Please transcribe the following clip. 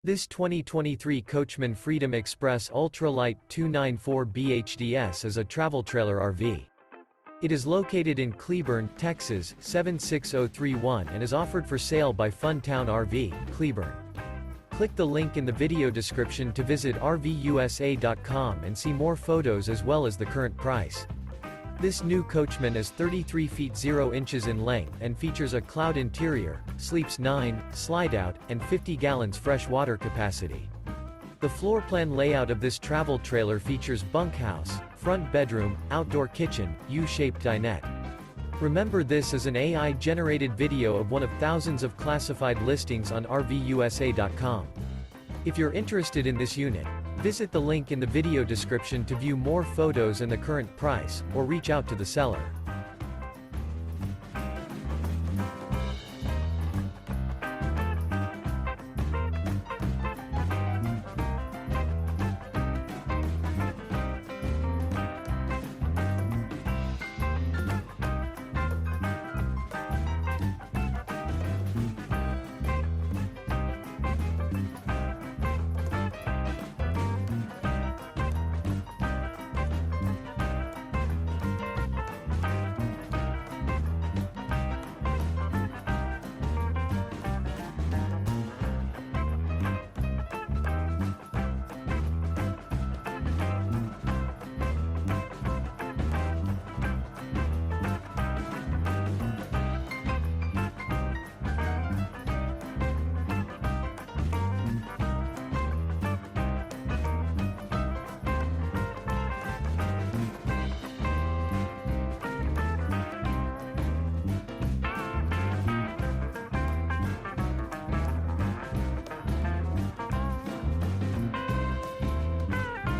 This 2023 Coachmen Freedom Express Ultralight 294 BHDS is a travel trailer RV. It is located in Cleburne, Texas, 76031 and is offered for sale by Funtown RV, Cleburne. Click the link in the video description to visit RVUSA.com and see more photos as well as the current price. This new Coachmen is 33 feet 0 inches in length and features a cloud interior, sleeps 9, Slideout, and 50 gallons fresh water capacity. The floor plan layout of this travel trailer features bunkhouse, front bedroom, outdoor kitchen, U-shaped dinette. Remember, this is an AI-generated video of one of thousands of classified listings on RVUSA.com. If you're interested in this unit, visit the link in the video description to view more photos and the current price, or reach out to the seller.